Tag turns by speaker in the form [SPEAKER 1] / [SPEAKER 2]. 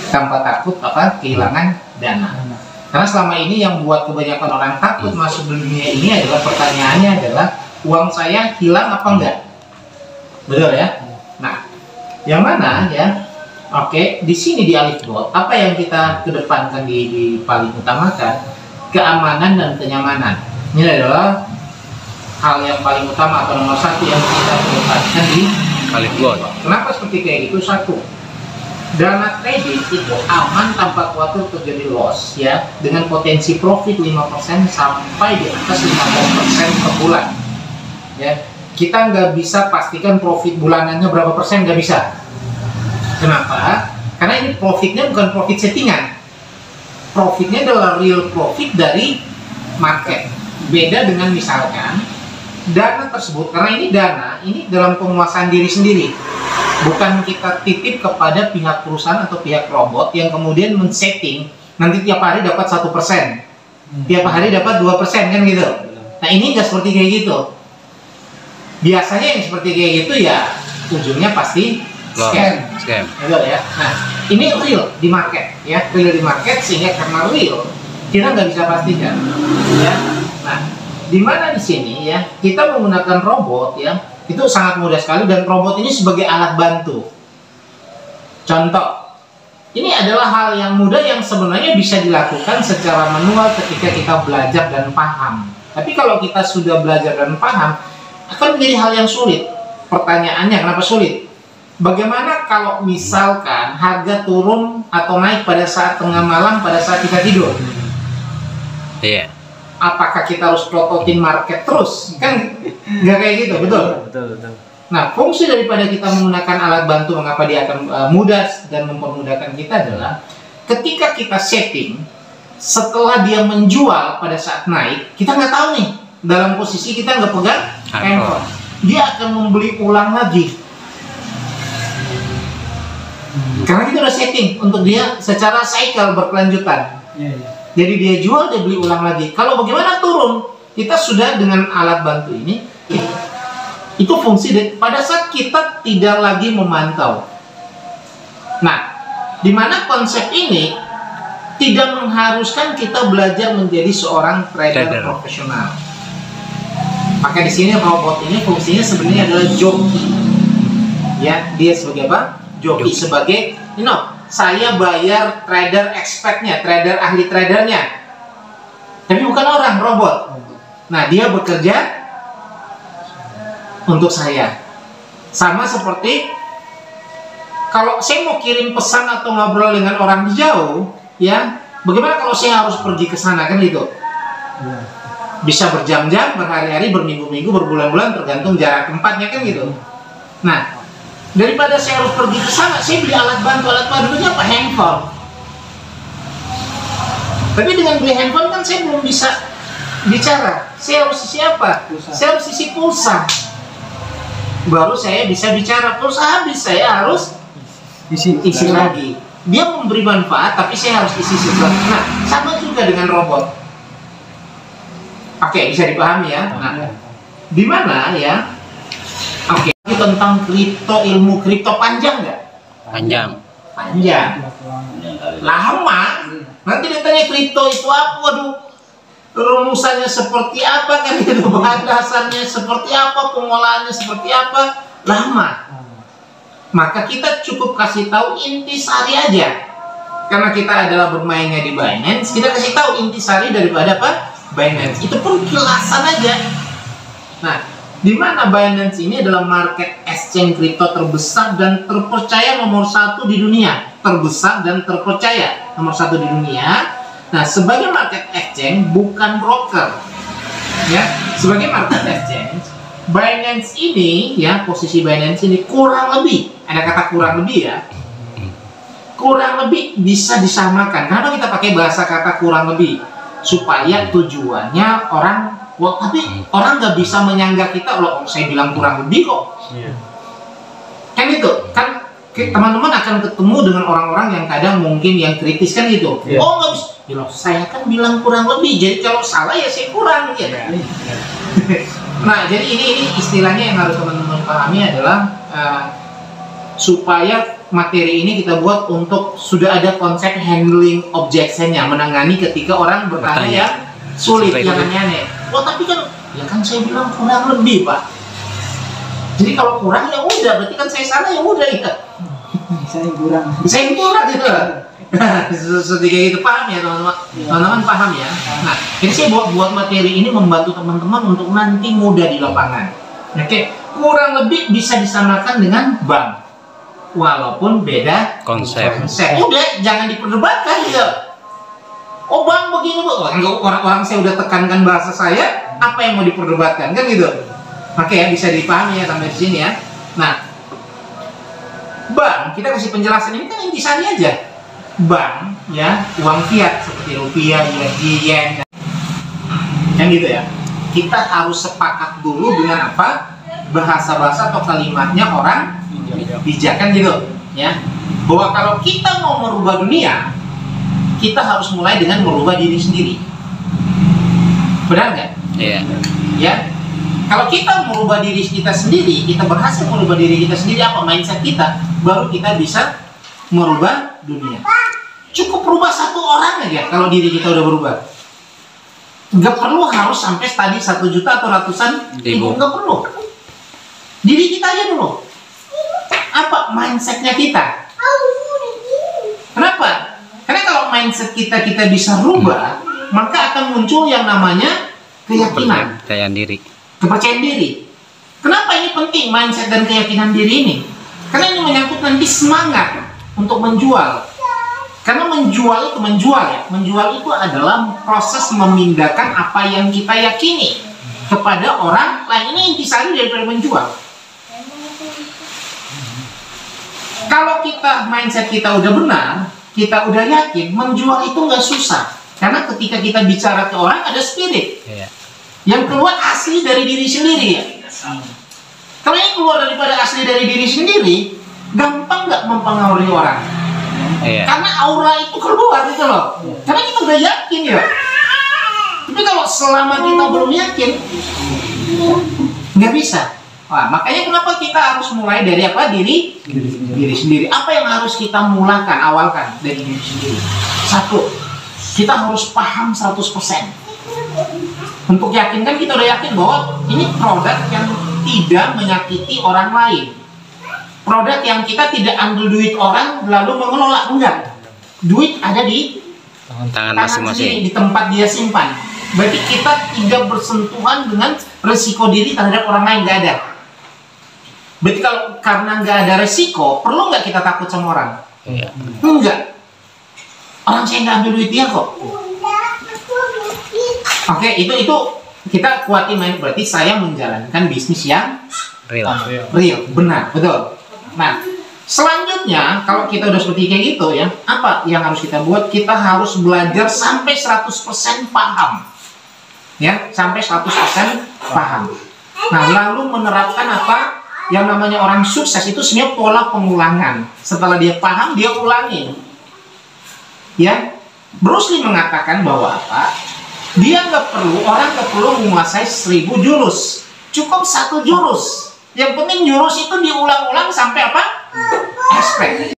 [SPEAKER 1] tanpa takut kehilangan dana. Karena selama ini yang buat kebanyakan orang takut masuk dunia ini adalah pertanyaannya adalah uang saya hilang apa enggak, betul ya? Nah, yang mana ya? Oke, di sini di Alifbot apa yang kita kedepankan di paling utamakan keamanan dan kenyamanan. Ini adalah hal yang paling utama atau nomor satu yang kita kedepankan di Alifbot. Kenapa seperti kayak gitu? Satu, dana kredit itu aman tanpa khawatir terjadi loss ya, dengan potensi profit 5% sampai di atas 50% per bulan ya. Kita nggak bisa pastikan profit bulanannya berapa persen, nggak bisa. Kenapa? Karena ini profitnya bukan profit settingan, profitnya adalah real profit dari market. Beda dengan misalkan dana tersebut, karena ini dana ini dalam penguasaan diri sendiri, bukan kita titip kepada pihak perusahaan atau pihak robot yang kemudian men-setting nanti tiap hari dapat 1%, tiap hari dapat 2% kan gitu. Nah ini nggak seperti kayak gitu. Biasanya yang seperti kayak gitu ya ujungnya pasti scam. Betul ya. Nah ini real di market ya, real di market, sehingga karena real kita nggak bisa pastikan ya. Nah di mana di sini ya kita menggunakan robot ya, itu sangat mudah sekali, dan robot ini sebagai alat bantu. Contoh, ini adalah hal yang mudah yang sebenarnya bisa dilakukan secara manual ketika kita belajar dan paham. Tapi kalau kita sudah belajar dan paham, akan menjadi hal yang sulit. Pertanyaannya, kenapa sulit? Bagaimana kalau misalkan harga turun atau naik pada saat tengah malam, pada saat kita tidur?
[SPEAKER 2] Iya.
[SPEAKER 1] Apakah kita harus plototin market terus? Kan nggak kayak gitu, betul?
[SPEAKER 3] Betul.
[SPEAKER 1] Nah, fungsi daripada kita menggunakan alat bantu, mengapa dia akan mudah dan mempermudahkan kita adalah ketika kita setting, setelah dia menjual pada saat naik, kita nggak tahu nih, dalam posisi kita nggak pegang handphone, dia akan membeli ulang lagi. Karena kita udah setting untuk dia secara cycle berkelanjutan. Jadi dia jual, dia beli ulang lagi. Kalau bagaimana turun, kita sudah dengan alat bantu ini, itu fungsi pada saat kita tidak lagi memantau. Nah, di mana konsep ini tidak mengharuskan kita belajar menjadi seorang trader profesional. Maka di sini robot ini fungsinya sebenarnya adalah joki. Ya, dia sebagai apa? Joki, sebagai saya bayar trader expertnya, trader ahli tradernya, tapi bukan orang, robot. Nah, dia bekerja untuk saya. Sama seperti kalau saya mau kirim pesan atau ngobrol dengan orang di jauh, ya, bagaimana kalau saya harus pergi ke sana, kan gitu? Bisa berjam-jam, berhari-hari, berminggu-minggu, berbulan-bulan, tergantung jarak tempatnya, kan gitu. Nah, daripada saya harus pergi ke sana, saya beli alat bantunya apa? Handphone. Tapi dengan beli handphone kan saya belum bisa bicara. Saya harus isi apa? Saya harus isi pulsa. Baru saya bisa bicara. Pulsa habis, saya harus isi lagi. Dia memberi manfaat, tapi saya harus isi sesuatu. Nah, sama juga dengan robot. Oke, bisa dipahami ya. Nah, di mana ya? Oke, tentang kripto, ilmu kripto panjang nggak?
[SPEAKER 2] Panjang.
[SPEAKER 1] Lama. Nanti ditanya kripto itu apa? Waduh, rumusannya seperti apa, kan itu, bahan dasarnya seperti apa, pengolahannya seperti apa, lama. Maka kita cukup kasih tahu intisari aja. Karena kita adalah bermainnya di Binance, kita kasih tahu intisari daripada apa? Binance. Itu pun kilasan aja. Nah, di mana Binance ini adalah market exchange kripto terbesar dan terpercaya nomor 1 di dunia. Terbesar dan terpercaya nomor 1 di dunia. Nah, sebagai market exchange, bukan broker. Ya, sebagai market exchange, Binance ini, ya, posisi Binance ini kurang lebih, ada kata kurang lebih ya, kurang lebih bisa disamakan. Kenapa kita pakai bahasa kata kurang lebih? Supaya tujuannya orang, wah, tapi orang nggak bisa menyangga kita, loh saya bilang kurang lebih kok. Kan itu, kan teman-teman akan ketemu dengan orang-orang yang kadang mungkin yang kritis kan gitu. Oh nggak bisa, ya loh, saya kan bilang kurang lebih, jadi kalau salah ya saya kurang gitu. Nah, jadi ini istilahnya yang harus teman-teman pahami adalah supaya materi ini kita buat untuk sudah ada konsep handling objection-nya, menangani ketika orang bertanya yang sulit, yang aneh-aneh. Oh tapi kan, ya kan saya bilang kurang lebih Pak. Jadi kalau kurang ya udah, berarti kan saya salah ya udah ya. Saya yang kurang gitu. Seperti kayak gitu, paham ya teman-teman? Teman-teman paham ya? Nah, ini saya buat materi ini membantu teman-teman untuk nanti mudah di lapangan. Oke, kurang lebih bisa disamakan dengan bank. Walaupun beda konsep. Udah, jangan diperdebatkan gitu. Oh bang begini bu, orang-orang saya udah tekankan bahasa saya, apa yang mau diperdebatkan kan gitu. Oke ya, bisa dipahami ya sampai sini ya. Nah, bank kita kasih penjelasan ini kan intisari aja. Bank ya, uang fiat seperti rupiah, USD, yen, kan gitu ya. Kita harus sepakat dulu dengan apa bahasa-bahasa atau kalimatnya orang bijak kan gitu ya, bahwa kalau kita mau merubah dunia kita harus mulai dengan merubah diri sendiri, benar nggak? Iya. Ya, kalau kita merubah diri kita sendiri, kita berhasil merubah diri kita sendiri, apa mindset kita, baru kita bisa merubah dunia. Cukup rubah satu orang aja kalau diri kita udah berubah, nggak perlu harus sampai tadi 1 juta atau ratusan ribu, nggak perlu. Diri kita aja dulu. Apa mindsetnya kita? Kenapa? Karena kalau mindset kita bisa rubah, maka akan muncul yang namanya keyakinan, kepercayaan diri. Kenapa ini penting mindset dan keyakinan diri ini? Karena ini menyangkut nanti semangat untuk menjual. Karena menjual itu adalah proses memindahkan apa yang kita yakini kepada orang lain. Ini intisari daripada menjual. Kalau kita mindset kita udah benar, kita udah yakin, menjual itu nggak susah. Karena ketika kita bicara ke orang ada spirit yang keluar asli dari diri sendiri ya. Kalau yang keluar daripada asli dari diri sendiri, gampang nggak mempengaruhi orang. Karena aura itu keluar gitu loh. Karena kita udah yakin ya. Tapi kalau selama kita belum yakin, nggak bisa. Wah, makanya kenapa kita harus mulai dari apa? Diri sendiri. Apa yang harus kita awalkan dari diri sendiri? Satu, kita harus paham 100%. Untuk yakinkan, kita udah yakin bahwa ini produk yang tidak menyakiti orang lain. Produk yang kita tidak ambil duit orang lalu mengelola, enggak. Duit ada di tangan masing-masing, di tempat dia simpan. Berarti kita tidak bersentuhan dengan resiko diri terhadap orang lain, nggak ada. Berarti kalau karena nggak ada resiko, perlu nggak kita takut sama orang? Enggak. Orang saya nggak ambil duit dia kok. Oke, itu kita kuatin main. Berarti saya menjalankan bisnis yang real, benar, betul. Nah, selanjutnya kalau kita udah seperti kayak gitu ya, apa yang harus kita buat? Kita harus belajar sampai 100% paham. Ya, sampai 100% paham. Nah, lalu menerapkan apa? Yang namanya orang sukses itu sebenarnya pola pengulangan. Setelah dia paham, dia ulangi. Ya, Bruce Lee mengatakan bahwa apa? Orang nggak perlu menguasai 1000 jurus. Cukup 1 jurus. Yang penting jurus itu diulang-ulang sampai apa? Aspek.